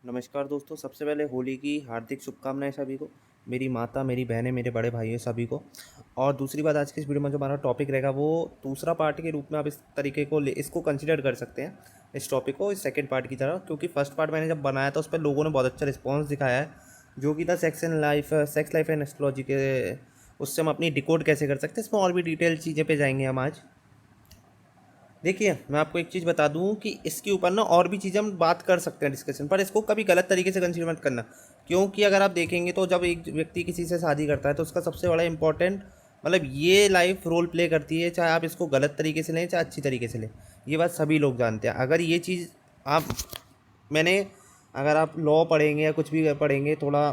नमस्कार दोस्तों, सबसे पहले होली की हार्दिक शुभकामनाएं सभी को। मेरी माता, मेरी बहनें, मेरे बड़े भाइयों सभी को। और दूसरी बात, आज की इस वीडियो में जो हमारा टॉपिक रहेगा वो दूसरा पार्ट के रूप में आप इस तरीके को इसको कंसिडर कर सकते हैं, इस टॉपिक को इस सेकंड पार्ट की तरह। क्योंकि फर्स्ट पार्ट मैंने जब बनाया था उस पर लोगों ने बहुत अच्छा रिस्पॉन्स दिखाया है, जो कि था सेक्स लाइफ एंड एस्ट्रोलॉजी के। उससे हम अपनी डिकोड कैसे कर सकते हैं, इसमें और भी डिटेल चीज़ें पे जाएंगे हम आज। देखिए, मैं आपको एक चीज़ बता दूं कि इसके ऊपर ना और भी चीज़ें हम बात कर सकते हैं डिस्कशन पर, इसको कभी गलत तरीके से कंसीडर मत करना। क्योंकि अगर आप देखेंगे तो जब एक व्यक्ति किसी से शादी करता है तो उसका सबसे बड़ा इंपॉर्टेंट मतलब ये लाइफ रोल प्ले करती है, चाहे आप इसको गलत तरीके से लें चाहे अच्छी तरीके से लें। ये बात सभी लोग जानते हैं। अगर ये चीज़ आप मैंने अगर आप लॉ पढ़ेंगे या कुछ भी पढ़ेंगे, थोड़ा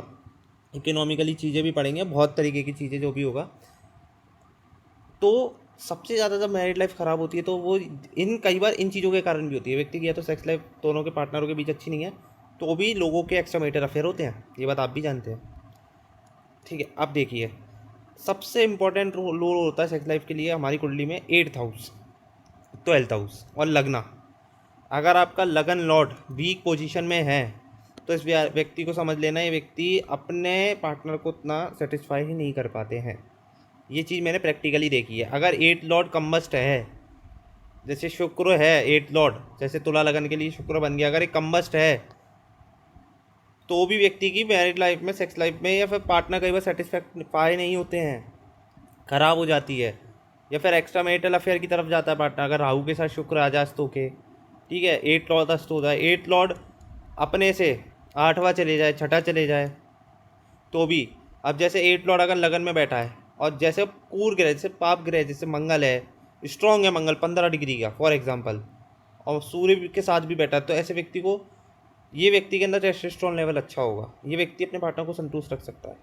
इकोनॉमिकली चीज़ें भी पढ़ेंगे, बहुत तरीके की चीज़ें जो भी होगा, तो सबसे ज़्यादा जब मैरिड लाइफ ख़राब होती है तो वो कई बार इन चीज़ों के कारण भी होती है। व्यक्ति की या तो सेक्स लाइफ दोनों के पार्टनरों के बीच अच्छी नहीं है, तो भी लोगों के एक्स्ट्रा मैरिटल अफेयर होते हैं। ये बात आप भी जानते हैं, ठीक है। अब देखिए, सबसे इंपॉर्टेंट रोल होता है सेक्स लाइफ के लिए हमारी कुंडली में 8th हाउस, 12th हाउस और लगना। अगर आपका लगन लॉर्ड वीक पोजीशन में है तो इस व्यक्ति को समझ लेना, ये व्यक्ति अपने पार्टनर को उतना सेटिस्फाई ही नहीं कर पाते हैं। ये चीज़ मैंने प्रैक्टिकली देखी है। अगर 8 लॉर्ड कम्बस्ट है, जैसे शुक्र है 8 लॉर्ड, जैसे तुला लगन के लिए शुक्र बन गया, अगर ये कम्बस्ट है तो भी व्यक्ति की मैरिड लाइफ में, सेक्स लाइफ में या फिर पार्टनर कई बार सेटिस्फाई नहीं होते हैं, खराब हो जाती है, या फिर एक्स्ट्रा मैरिटल अफेयर की तरफ जाता है पार्टनर। अगर राहु के साथ शुक्र आ जाए अस्त होके, ठीक है, 8 लॉर्ड अस्त हो जाए, 8 लॉर्ड अपने से 8वां चले जाए, 6ठा चले जाए, तो भी। अब जैसे 8 लॉर्ड अगर लगन में बैठा है और जैसे कूर ग्रह, जैसे पाप ग्रह, जैसे मंगल है, स्ट्रॉन्ग है मंगल 15 डिग्री का फॉर एग्जांपल, और सूर्य के साथ भी बैठा है, तो ऐसे व्यक्ति को, ये व्यक्ति के अंदर टेस्टोस्टेरोन लेवल अच्छा होगा, ये व्यक्ति अपने पार्टनर को संतुष्ट रख सकता है।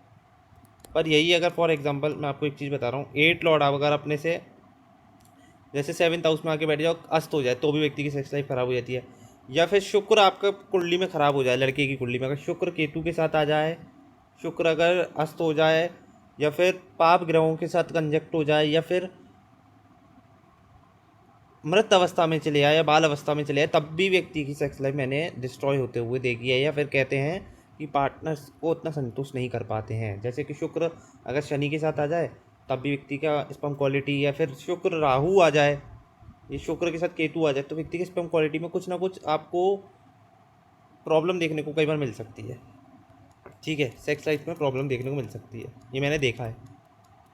पर यही अगर फॉर एग्जांपल मैं आपको एक चीज़ बता रहा हूँ, 8 लॉर्ड आप अगर अपने से जैसे 7th हाउस में आके बैठ जाओ, अस्त हो जाए, तो भी व्यक्ति की सेक्स लाइफ खराब हो जाती है। या फिर शुक्र आपका कुंडली में खराब हो जाए, लड़के की कुंडली में अगर शुक्र केतु के साथ आ जाए, शुक्र अगर अस्त हो जाए, या फिर पाप ग्रहों के साथ कंजक्ट हो जाए, या फिर मृत अवस्था में चले आए या बाल अवस्था में चले आए, तब भी व्यक्ति की सेक्स लाइफ मैंने डिस्ट्रॉय होते हुए देखी है। या फिर कहते हैं कि पार्टनर्स को उतना संतुष्ट नहीं कर पाते हैं। जैसे कि शुक्र अगर शनि के साथ आ जाए, तब भी व्यक्ति का स्पर्म क्वालिटी, या फिर शुक्र राहु आ जाए, ये शुक्र के साथ केतु आ जाए, तो व्यक्ति की स्पर्म क्वालिटी में कुछ ना कुछ आपको प्रॉब्लम देखने को कई बार मिल सकती है, ठीक है। सेक्स लाइफ में प्रॉब्लम देखने को मिल सकती है, ये मैंने देखा है।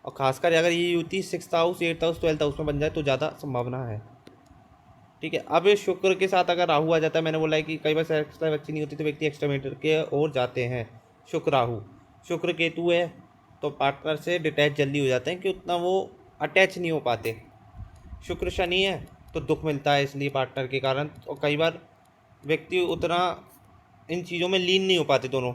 और खासकर अगर ये युति 6th house, 8th house, 12th house में बन जाए तो ज़्यादा संभावना है, ठीक है। अब शुक्र के साथ अगर राहु आ जाता है, मैंने बोला है कि कई बार सेक्स लाइफ अच्छी नहीं होती तो व्यक्ति एक्सट्रामेटर के ओर जाते हैं। शुक्र राहु, शुक्र केतु है तो पार्टनर से डिटैच जल्दी हो जाते हैं कि उतना वो अटैच नहीं हो पाते। शुक्र शनि है तो दुख मिलता है इसलिए पार्टनर के कारण, और कई बार व्यक्ति उतना इन चीज़ों में लीन नहीं हो पाते दोनों।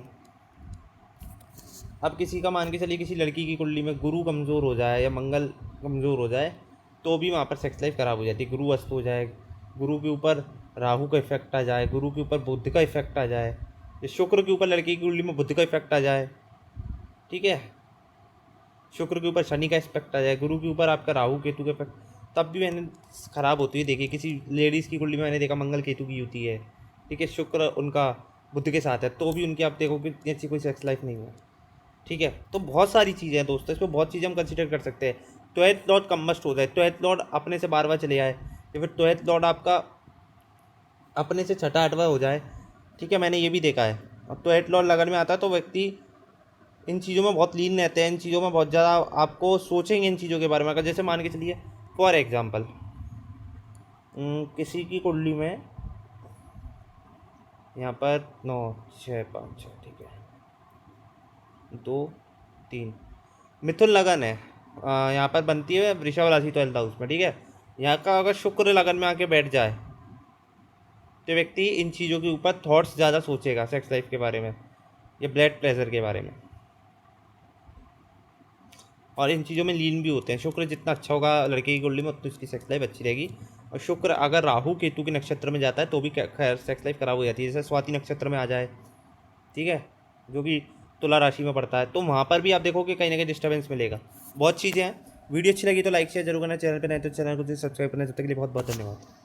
अब किसी का मान के चलिए, किसी लड़की की कुंडली में गुरु कमज़ोर हो जाए या मंगल कमज़ोर हो जाए, तो भी वहाँ पर सेक्स लाइफ ख़राब हो जाती है। गुरु अस्त हो जाए, गुरु के ऊपर राहु का इफेक्ट आ जाए, गुरु के ऊपर बुध का इफेक्ट आ जाए, या शुक्र के ऊपर लड़की की कुंडली में बुध का इफेक्ट आ जाए, ठीक है, शुक्र के ऊपर शनि का इफेक्ट आ जाए, गुरु के ऊपर आपका राहु केतु का इफेक्ट, तब भी मैंने ख़राब होती है। देखिए, किसी लेडीज़ की कुंडली में मैंने देखा मंगल केतु की होती है, ठीक है, शुक्र उनका बुध के साथ है, तो भी उनकी आप देखोगे इतनी अच्छी कोई सेक्स लाइफ नहीं है, ठीक है। तो बहुत सारी चीज़ें हैं दोस्तों, इसमें बहुत चीज़ें हम कंसिडर कर सकते हैं। 12th लॉर्ड कम्बस्ट हो जाए, 12th लॉर्ड अपने से 12वां चले जाए, या फिर 12th लॉर्ड आपका अपने से 6ठा 8वां हो जाए, ठीक है, मैंने ये भी देखा है। और 12th लॉर्ड लगन में आता है तो व्यक्ति इन चीज़ों में बहुत लीन रहते हैं, इन चीज़ों में बहुत ज़्यादा आपको सोचेंगे इन चीज़ों के बारे में। अगर जैसे मान के चलिए फॉर एग्ज़ाम्पल किसी की कुंडली में यहाँ पर 9 6 5 6, ठीक है, 2 3 मिथुन लगन है, यहाँ पर बनती है वृषभ राशि 12th हाउस में, ठीक है। यहाँ का अगर शुक्र लगन में आके बैठ जाए तो व्यक्ति इन चीज़ों के ऊपर थॉट्स ज़्यादा सोचेगा, सेक्स लाइफ के बारे में या ब्लड प्रेशर के बारे में, और इन चीज़ों में लीन भी होते हैं। शुक्र जितना अच्छा होगा लड़के की कुंडली में, उतनी उसकी सेक्स लाइफ अच्छी रहेगी। और शुक्र अगर राहु केतु के नक्षत्र में जाता है तो भी खैर सेक्स लाइफ खराब हो जाती है। जैसे स्वाति नक्षत्र में आ जाए, ठीक है, जो कि तुला राशि में पड़ता है, तो वहाँ पर भी आप देखोगे कहीं ना कहीं डिस्टर्बेंस मिलेगा। बहुत चीज़ें हैं। वीडियो अच्छी लगी तो लाइक शेयर जरूर करना, चैनल पर नहीं तो चैनल को सब्सक्राइब करना। जब तक के लिए बहुत बहुत धन्यवाद।